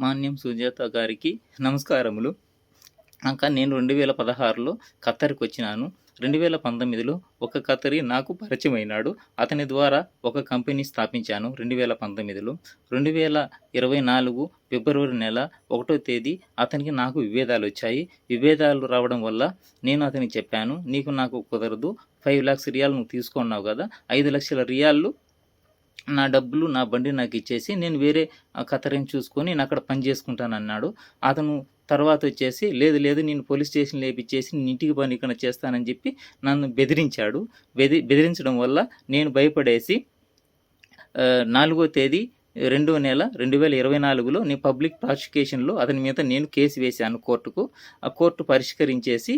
మాన్యం సుజాత గారికి నమస్కారములు. నేను 2016లో ఖత్తర్‌కి వచ్చినాను. 2019లో ఒక ఖత్తరీ నాకు పరిచయమైనాడు. అతని ద్వారా ఒక కంపెనీ స్థాపించాను 2019లో. 2024 ఫిబ్రవరి నెల 1వ తేదీ అతనికి నాకు విభేదాలొచ్చాయి. విభేదాలు రావడం వల్ల నేను అతనికి చెప్పాను, నీకు నాకు కుదరదు. 5 లక్షల రియాలు నువ్వు తీసుకున్నావు కదా, 5 లక్షల రియాలు నా డబ్బులు, నా బండి నాకు ఇచ్చేసి నేను వేరే ఖత్తరీని చూసుకొని నేను అక్కడ పని చేసుకుంటానన్నాడు. అతను తర్వాత వచ్చేసి లేదు నేను పోలీస్ స్టేషన్ లేపిచ్చేసి నేను ఇంటికి పనికన్నా చేస్తానని చెప్పి నన్ను బెదిరించాడు. బెదిరించడం వల్ల నేను భయపడేసి 4వ తేదీ 2వ నెల 2024లో నేను పబ్లిక్ ప్రాసిక్యూషన్లో అతని మీద నేను కేసు వేశాను కోర్టుకు. ఆ కోర్టు పరిష్కరించేసి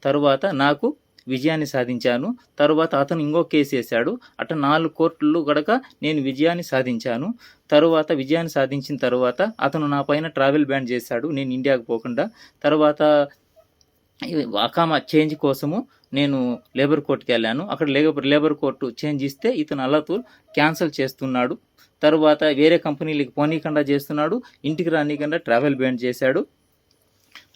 తరువాత నాకు విజయాన్ని సాధించాను. తరువాత అతను ఇంకో కేసు వేశాడు. అట్లా 4 కోర్టుల్లో గడక నేను విజయాన్ని సాధించాను. తరువాత విజయాన్ని సాధించిన తర్వాత అతను నా పైన ట్రావెల్ బ్యాన్ చేశాడు, నేను ఇండియాకు పోకుండా. తర్వాత అకామా చేంజ్ కోసము నేను లేబర్ కోర్టుకి వెళ్ళాను. అక్కడ లేబర్ కోర్టు చేంజ్ ఇస్తే ఇతను అల్లతూర్ క్యాన్సిల్ చేస్తున్నాడు. తరువాత వేరే కంపెనీలకి పోనీకుండా చేస్తున్నాడు, ఇంటికి రానికుండా ట్రావెల్ బ్యాన్ చేశాడు.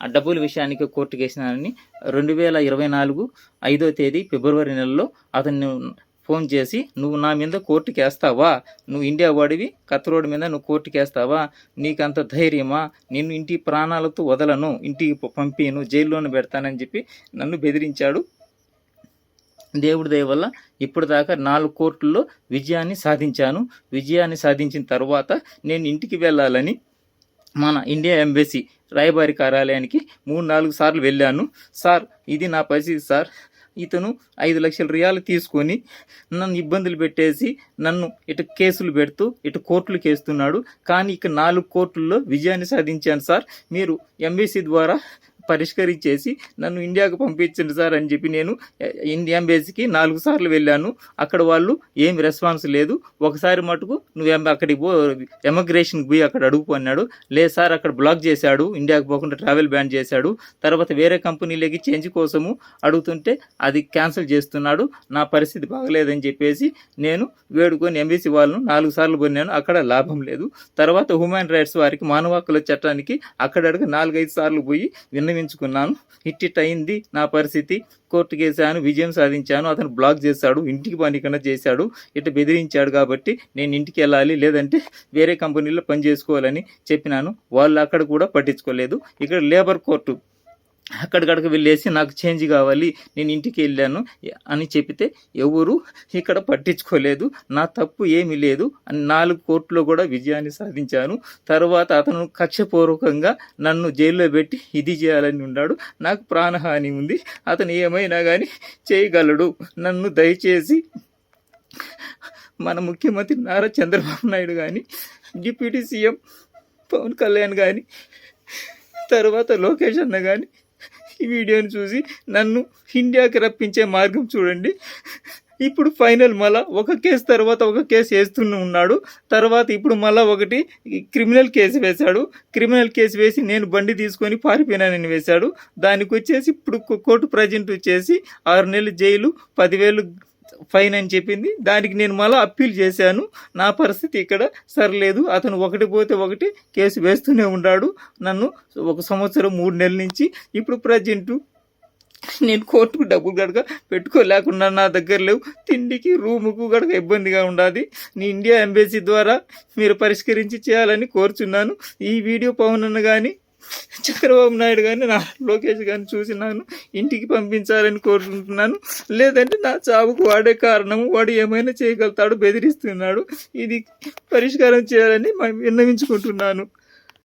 ఆ డబ్బుల విషయానికి కోర్టుకు వేసినానని 2024 5వ తేదీ ఫిబ్రవరి నెలలో అతన్ని ఫోన్ చేసి, నువ్వు నా మీద కోర్టుకి వేస్తావా, నువ్వు ఇండియా వాడివి, కత్రోడ్ మీద నువ్వు కోర్టుకి వేస్తావా, నీకంత ధైర్యమా, నిన్ను ఇంటి ప్రాణాలతో వదలను, ఇంటికి పంపిను, జైల్లోనే పెడతానని చెప్పి నన్ను బెదిరించాడు. దేవుడి దయ వల్ల ఇప్పుడు దాకా 4 కోర్టుల్లో విజయాన్ని సాధించాను. విజయాన్ని సాధించిన తర్వాత నేను ఇంటికి వెళ్ళాలని మన ఇండియా ఎంబసీ రాయబారి కార్యాలయానికి 3-4 సార్లు వెళ్ళాను. సార్, ఇది నా పరిస్థితి సార్, ఇతను 5 లక్షల రియాలు తీసుకొని నన్ను ఇబ్బందులు పెట్టేసి నన్ను ఇటు కేసులు పెడుతూ ఇటు కోర్టులకు వేస్తున్నాడు. కానీ ఇక 4 కోర్టుల్లో విజయాన్ని సాధించాను సార్, మీరు ఎంబసీ ద్వారా పరిష్కరించేసి నన్ను ఇండియాకు పంపించండి సార్ అని చెప్పి నేను ఇండియా ఎంబసీకి 4 సార్లు వెళ్ళాను. అక్కడ వాళ్ళు ఏం రెస్పాన్స్ లేదు. ఒకసారి మటుకు నువ్వు అక్కడికి ఎమిగ్రేషన్కి పోయి అక్కడ అడుగు అన్నాడు. లేదు సార్, అక్కడ బ్లాక్ చేశాడు, ఇండియాకు పోకుండా ట్రావెల్ బ్యాన్ చేశాడు. తర్వాత వేరే కంపెనీలకి చేంజ్ కోసము అడుగుతుంటే అది క్యాన్సిల్ చేస్తున్నాడు. నా పరిస్థితి బాగలేదని చెప్పేసి నేను వేడుకొని ఎంబసీ వాళ్ళను 4 సార్లు కొన్నాను. అక్కడ లాభం లేదు. తర్వాత హ్యూమన్ రైట్స్ వారికి, మానవ హక్కుల చట్టానికి అక్కడ 4-5 సార్లు పోయి విన్నవించుకున్నాను. ఇట్టిట్ అయింది నా పరిస్థితి. కోర్టుకు వేసాను, విజయం సాధించాను. అతను బ్లాక్ చేశాడు, ఇంటికి పనికన్నా చేశాడు, ఇట్లా బెదిరించాడు. కాబట్టి నేను ఇంటికి వెళ్ళాలి, లేదంటే వేరే కంపెనీలో పని చేసుకోవాలని చెప్పినాను. వాళ్ళు అక్కడ కూడా పట్టించుకోలేదు. ఇక్కడ లేబర్ కోర్టు అక్కడికక్కడికి వెళ్ళేసి నాకు చేంజ్ కావాలి, నేను ఇంటికి వెళ్ళాను అని చెప్తే ఎవరు ఇక్కడ పట్టించుకోలేదు. నా తప్పు ఏమీ లేదు అని 4 కోర్టులో కూడా విజయాన్ని సాధించాను. తర్వాత అతను కక్షపూర్వకంగా నన్ను జైల్లో పెట్టి ఇది చేయాలని ఉన్నాడు. నాకు ప్రాణహాని ఉంది, అతను ఏమైనా కానీ చేయగలడు. నన్ను దయచేసి మన ముఖ్యమంత్రి నారా చంద్రబాబు నాయుడు కానీ, డిప్యూటీ సీఎం పవన్ కళ్యాణ్ కానీ, తర్వాత లోకేష్ అన్న కానీ ఈ వీడియోని చూసి నన్ను ఇండియాకి రప్పించే మార్గం చూడండి. ఇప్పుడు ఫైనల్ మళ్ళా ఒక కేసు తర్వాత ఒక కేసు వేస్తూనే ఉన్నాడు. తర్వాత ఇప్పుడు మళ్ళీ ఒకటి క్రిమినల్ కేసు వేశాడు. క్రిమినల్ కేసు వేసి నేను బండి తీసుకొని పారిపోయినానని వేశాడు. దానికి వచ్చేసి ఇప్పుడు కోర్టు ప్రజెంట్ వచ్చేసి 6 నెలలు జైలు, 10,000 ఫైన్ అని చెప్పింది. దానికి నేను మళ్ళీ అప్పీల్ చేశాను. నా పరిస్థితి ఇక్కడ సరిలేదు. అతను ఒకటి పోతే ఒకటి కేసు వేస్తూనే ఉన్నాడు. నన్ను 1 సంవత్సరం 3 నెలల నుంచి ఇప్పుడు ప్రజెంట్ నేను కోర్టుకు డబ్బులు గడక పెట్టుకోలేకుండా నా దగ్గర లేవు. తిండికి రూముకు గడక ఇబ్బందిగా ఉండాలి. నీ ఇండియా ఎంబసీ ద్వారా మీరు పరిష్కరించి చేయాలని కోరుచున్నాను. ఈ వీడియో పవన్ అన్న కానీ, చంద్రబాబు నాయుడు కానీ, నా లోకేష్ కానీ చూసి నన్ను ఇంటికి పంపించాలని కోరుకుంటున్నాను. లేదంటే నా చావుకు వాడే కారణము, వాడు ఏమైనా చేయగలుగుతాడు, బెదిరిస్తున్నాడు. ఇది పరిష్కారం చేయాలని విన్నవించుకుంటున్నాను.